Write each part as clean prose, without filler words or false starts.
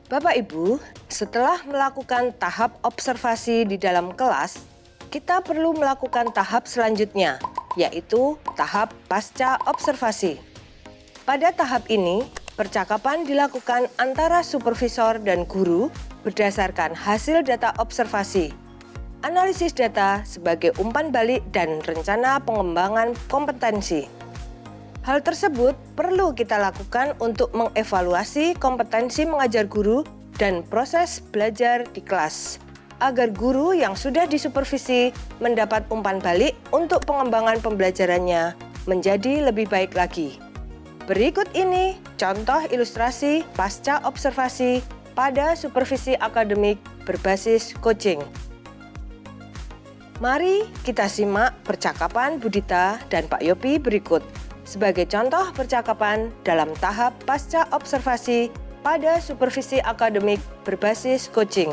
Bapak Ibu, setelah melakukan tahap observasi di dalam kelas, kita perlu melakukan tahap selanjutnya, yaitu tahap pasca observasi. Pada tahap ini, percakapan dilakukan antara supervisor dan guru berdasarkan hasil data observasi, analisis data sebagai umpan balik dan rencana pengembangan kompetensi. Hal tersebut perlu kita lakukan untuk mengevaluasi kompetensi mengajar guru dan proses belajar di kelas, agar guru yang sudah disupervisi mendapat umpan balik untuk pengembangan pembelajarannya menjadi lebih baik lagi. Berikut ini contoh ilustrasi pasca observasi pada supervisi akademik berbasis coaching. Mari kita simak percakapan Budita dan Pak Yopi berikut sebagai contoh percakapan dalam tahap pasca observasi pada supervisi akademik berbasis coaching.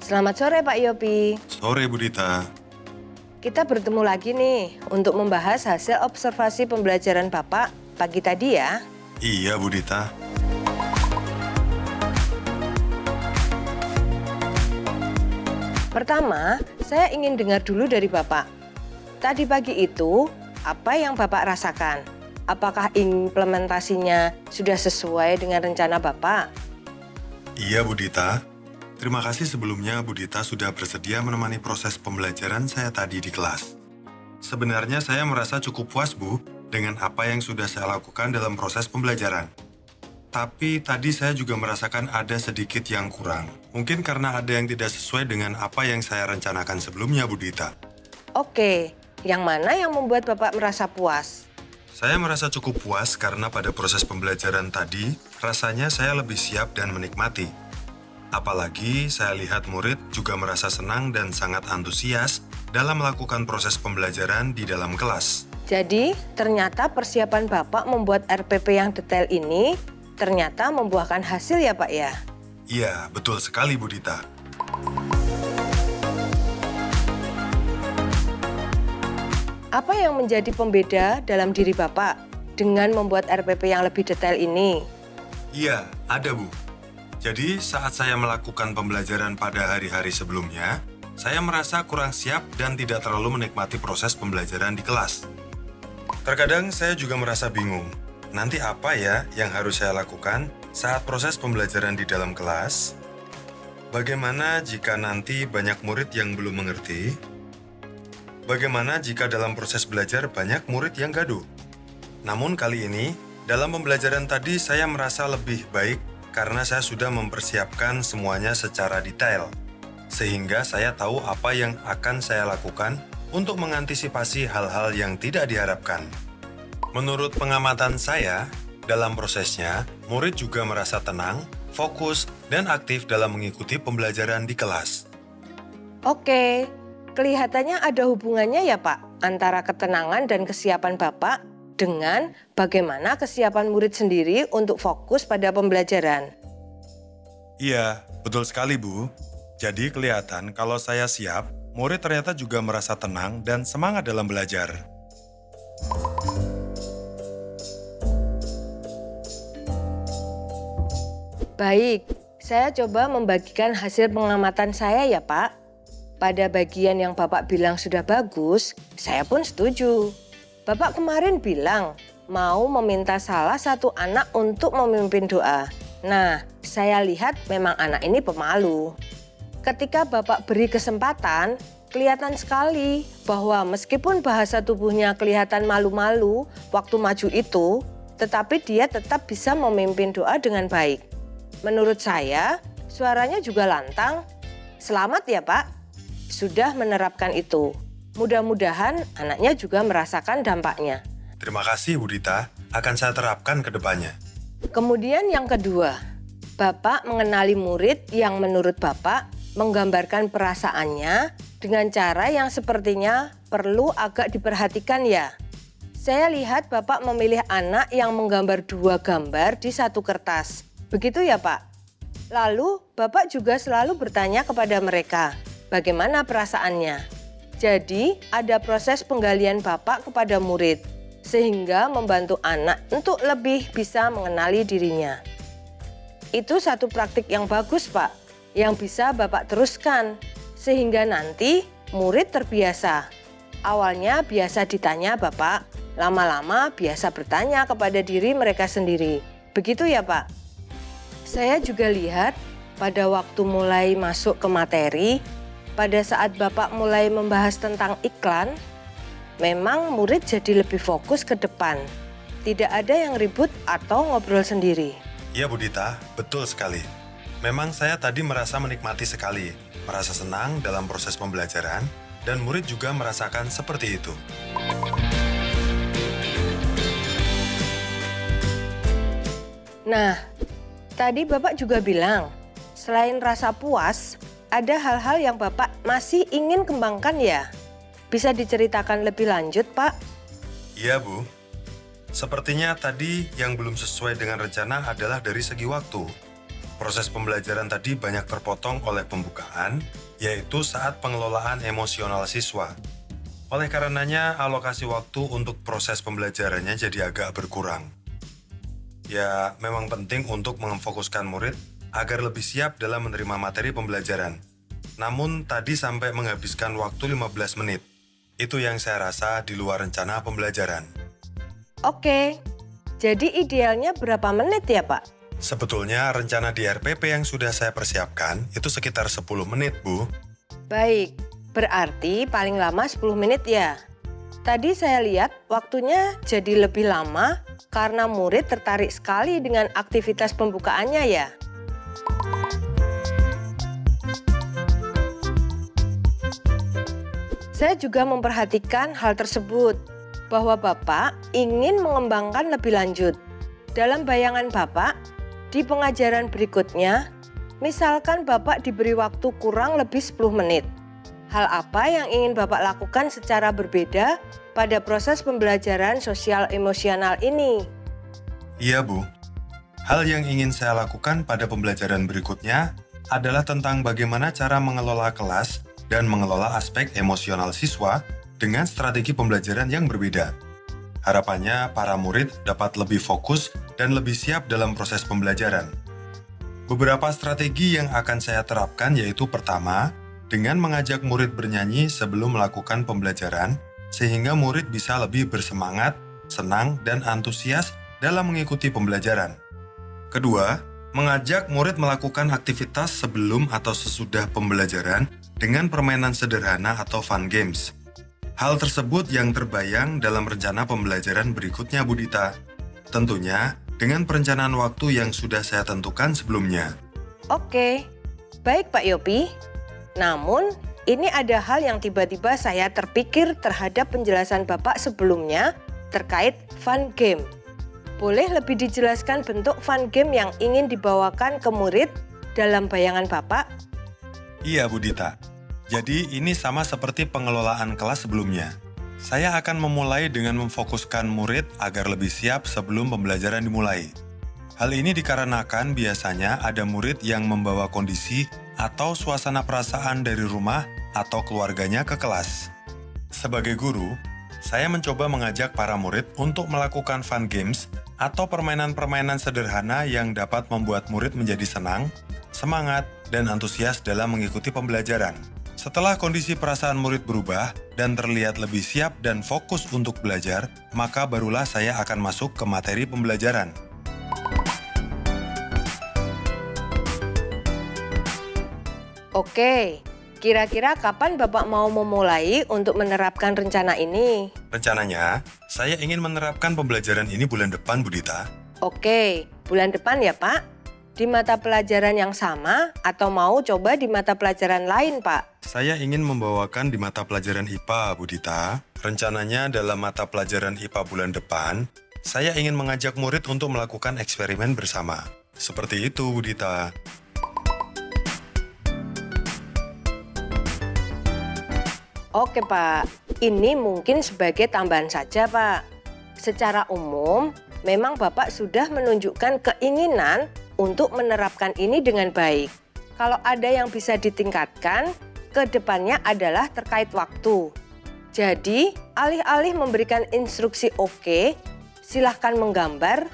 Selamat sore Pak Yopi. Sore Budita. Kita bertemu lagi nih untuk membahas hasil observasi pembelajaran Bapak pagi tadi ya. Iya Budita. Pertama, saya ingin dengar dulu dari Bapak. Tadi pagi itu, apa yang Bapak rasakan? Apakah implementasinya sudah sesuai dengan rencana Bapak? Iya Budita. Terima kasih sebelumnya Budita sudah bersedia menemani proses pembelajaran saya tadi di kelas. Sebenarnya saya merasa cukup puas Bu dengan apa yang sudah saya lakukan dalam proses pembelajaran. Tapi tadi saya juga merasakan ada sedikit yang kurang. Mungkin karena ada yang tidak sesuai dengan apa yang saya rencanakan sebelumnya Budita. Oke, yang mana yang membuat Bapak merasa puas? Saya merasa cukup puas karena pada proses pembelajaran tadi, rasanya saya lebih siap dan menikmati. Apalagi saya lihat murid juga merasa senang dan sangat antusias dalam melakukan proses pembelajaran di dalam kelas. Jadi, ternyata persiapan Bapak membuat RPP yang detail ini ternyata membuahkan hasil ya Pak ya? Iya, betul sekali Budita. Apa yang menjadi pembeda dalam diri Bapak dengan membuat RPP yang lebih detail ini? Iya, ada Bu. Jadi saat saya melakukan pembelajaran pada hari-hari sebelumnya, saya merasa kurang siap dan tidak terlalu menikmati proses pembelajaran di kelas. Terkadang saya juga merasa bingung, nanti apa ya yang harus saya lakukan saat proses pembelajaran di dalam kelas? Bagaimana jika nanti banyak murid yang belum mengerti? Bagaimana jika dalam proses belajar banyak murid yang gaduh? Namun kali ini, dalam pembelajaran tadi saya merasa lebih baik karena saya sudah mempersiapkan semuanya secara detail. Sehingga saya tahu apa yang akan saya lakukan untuk mengantisipasi hal-hal yang tidak diharapkan. Menurut pengamatan saya, dalam prosesnya, murid juga merasa tenang, fokus, dan aktif dalam mengikuti pembelajaran di kelas. Oke, kelihatannya ada hubungannya ya Pak antara ketenangan dan kesiapan Bapak dengan bagaimana kesiapan murid sendiri untuk fokus pada pembelajaran. Iya, betul sekali Bu. Jadi kelihatan kalau saya siap, murid ternyata juga merasa tenang dan semangat dalam belajar. Baik, saya coba membagikan hasil pengamatan saya ya Pak. Pada bagian yang Bapak bilang sudah bagus, saya pun setuju. Bapak kemarin bilang mau meminta salah satu anak untuk memimpin doa. Nah, saya lihat memang anak ini pemalu. Ketika Bapak beri kesempatan, kelihatan sekali bahwa meskipun bahasa tubuhnya kelihatan malu-malu waktu maju itu, tetapi dia tetap bisa memimpin doa dengan baik. Menurut saya, suaranya juga lantang. Selamat ya Pak, sudah menerapkan itu. Mudah-mudahan anaknya juga merasakan dampaknya. Terima kasih Budita, akan saya terapkan ke depannya. Kemudian yang kedua, Bapak mengenali murid yang menurut Bapak menggambarkan perasaannya dengan cara yang sepertinya perlu agak diperhatikan ya. Saya lihat Bapak memilih anak yang menggambar 2 gambar di satu kertas. Begitu ya Pak? Lalu Bapak juga selalu bertanya kepada mereka, bagaimana perasaannya? Jadi ada proses penggalian Bapak kepada murid, sehingga membantu anak untuk lebih bisa mengenali dirinya. Itu satu praktik yang bagus, Pak, yang bisa Bapak teruskan, sehingga nanti murid terbiasa. Awalnya biasa ditanya Bapak, lama-lama biasa bertanya kepada diri mereka sendiri. Begitu ya, Pak? Saya juga lihat pada waktu mulai masuk ke materi, pada saat Bapak mulai membahas tentang iklan, memang murid jadi lebih fokus ke depan. Tidak ada yang ribut atau ngobrol sendiri. Iya Bu Dita, betul sekali. Memang saya tadi merasa menikmati sekali, merasa senang dalam proses pembelajaran, dan murid juga merasakan seperti itu. Nah, tadi Bapak juga bilang, selain rasa puas, ada hal-hal yang Bapak masih ingin kembangkan ya? Bisa diceritakan lebih lanjut, Pak? Iya Bu. Sepertinya tadi yang belum sesuai dengan rencana adalah dari segi waktu. Proses pembelajaran tadi banyak terpotong oleh pembukaan, yaitu saat pengelolaan emosional siswa. Oleh karenanya, alokasi waktu untuk proses pembelajarannya jadi agak berkurang. Ya, memang penting untuk memfokuskan murid agar lebih siap dalam menerima materi pembelajaran. Namun, tadi sampai menghabiskan waktu 15 menit. Itu yang saya rasa di luar rencana pembelajaran. Oke, jadi idealnya berapa menit ya, Pak? Sebetulnya rencana di RPP yang sudah saya persiapkan itu sekitar 10 menit, Bu. Baik, berarti paling lama 10 menit ya. Tadi saya lihat waktunya jadi lebih lama karena murid tertarik sekali dengan aktivitas pembukaannya ya. Saya juga memperhatikan hal tersebut, bahwa Bapak ingin mengembangkan lebih lanjut. Dalam bayangan Bapak, di pengajaran berikutnya, misalkan Bapak diberi waktu kurang lebih 10 menit. Hal apa yang ingin Bapak lakukan secara berbeda pada proses pembelajaran sosial emosional ini? Iya, Bu. Hal yang ingin saya lakukan pada pembelajaran berikutnya adalah tentang bagaimana cara mengelola kelas dan mengelola aspek emosional siswa dengan strategi pembelajaran yang berbeda. Harapannya, para murid dapat lebih fokus dan lebih siap dalam proses pembelajaran. Beberapa strategi yang akan saya terapkan yaitu pertama, dengan mengajak murid bernyanyi sebelum melakukan pembelajaran, sehingga murid bisa lebih bersemangat, senang, dan antusias dalam mengikuti pembelajaran. Kedua, mengajak murid melakukan aktivitas sebelum atau sesudah pembelajaran dengan permainan sederhana atau fun games. Hal tersebut yang terbayang dalam rencana pembelajaran berikutnya, Bu Dita. Tentunya dengan perencanaan waktu yang sudah saya tentukan sebelumnya. Oke, baik Pak Yopi. Namun, ini ada hal yang tiba-tiba saya terpikir terhadap penjelasan Bapak sebelumnya terkait fun game. Boleh lebih dijelaskan bentuk fun game yang ingin dibawakan ke murid dalam bayangan Bapak? Iya, Bu Dita. Jadi ini sama seperti pengelolaan kelas sebelumnya. Saya akan memulai dengan memfokuskan murid agar lebih siap sebelum pembelajaran dimulai. Hal ini dikarenakan biasanya ada murid yang membawa kondisi atau suasana perasaan dari rumah atau keluarganya ke kelas. Sebagai guru, saya mencoba mengajak para murid untuk melakukan fun games atau permainan-permainan sederhana yang dapat membuat murid menjadi senang, semangat, dan antusias dalam mengikuti pembelajaran. Setelah kondisi perasaan murid berubah dan terlihat lebih siap dan fokus untuk belajar, maka barulah saya akan masuk ke materi pembelajaran. Oke, kira-kira kapan Bapak mau memulai untuk menerapkan rencana ini? Rencananya, saya ingin menerapkan pembelajaran ini bulan depan, Bu Dita. Oke, bulan depan ya Pak? Di mata pelajaran yang sama atau mau coba di mata pelajaran lain, Pak? Saya ingin membawakan di mata pelajaran IPA, Bu Dita. Rencananya dalam mata pelajaran IPA bulan depan, saya ingin mengajak murid untuk melakukan eksperimen bersama. Seperti itu, Bu Dita. Oke, Pak. Ini mungkin sebagai tambahan saja, Pak. Secara umum, memang Bapak sudah menunjukkan keinginan untuk menerapkan ini dengan baik. Kalau ada yang bisa ditingkatkan, ke depannya adalah terkait waktu. Jadi, alih-alih memberikan instruksi oke, silahkan menggambar,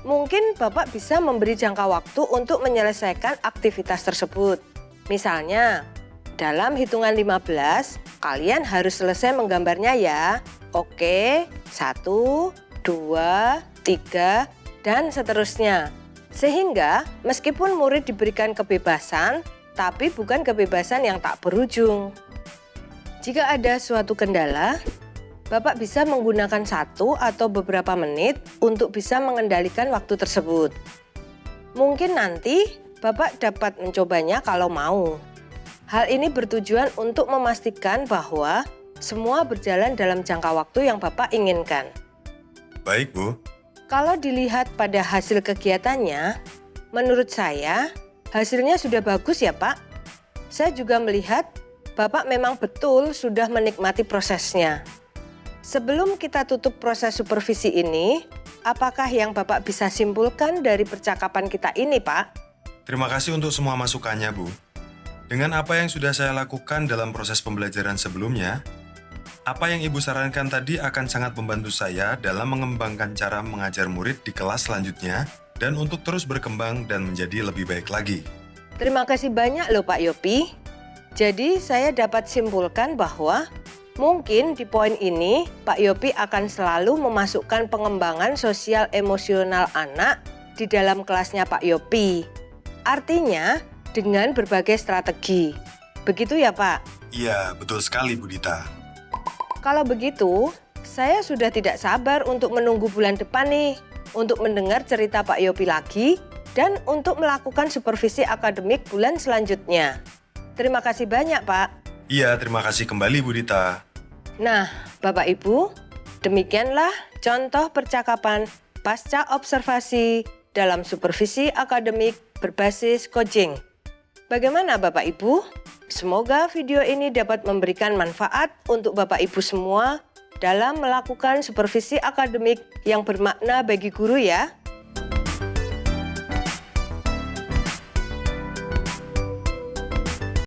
Mungkin Bapak bisa memberi jangka waktu untuk menyelesaikan aktivitas tersebut. Misalnya, dalam hitungan 15, kalian harus selesai menggambarnya ya. Oke, 1, 2, 3, dan seterusnya. Sehingga meskipun murid diberikan kebebasan, tapi bukan kebebasan yang tak berujung. Jika ada suatu kendala, Bapak bisa menggunakan 1 atau beberapa menit untuk bisa mengendalikan waktu tersebut. Mungkin nanti Bapak dapat mencobanya kalau mau. Hal ini bertujuan untuk memastikan bahwa semua berjalan dalam jangka waktu yang Bapak inginkan. Baik, Bu. Kalau dilihat pada hasil kegiatannya, menurut saya hasilnya sudah bagus ya Pak. Saya juga melihat Bapak memang betul sudah menikmati prosesnya. Sebelum kita tutup proses supervisi ini, apakah yang Bapak bisa simpulkan dari percakapan kita ini, Pak? Terima kasih untuk semua masukannya, Bu. Dengan apa yang sudah saya lakukan dalam proses pembelajaran sebelumnya, apa yang Ibu sarankan tadi akan sangat membantu saya dalam mengembangkan cara mengajar murid di kelas selanjutnya dan untuk terus berkembang dan menjadi lebih baik lagi. Terima kasih banyak loh Pak Yopi. Jadi saya dapat simpulkan bahwa mungkin di poin ini, Pak Yopi akan selalu memasukkan pengembangan sosial emosional anak di dalam kelasnya Pak Yopi. Artinya, dengan berbagai strategi. Begitu ya Pak? Iya, betul sekali Bu Dita. Kalau begitu, saya sudah tidak sabar untuk menunggu bulan depan nih, untuk mendengar cerita Pak Yopi lagi, dan untuk melakukan supervisi akademik bulan selanjutnya. Terima kasih banyak Pak. Iya, terima kasih kembali Bu Dita. Nah, Bapak Ibu, demikianlah contoh percakapan pasca observasi dalam supervisi akademik berbasis coaching. Bagaimana Bapak Ibu? Semoga video ini dapat memberikan manfaat untuk Bapak Ibu semua dalam melakukan supervisi akademik yang bermakna bagi guru ya.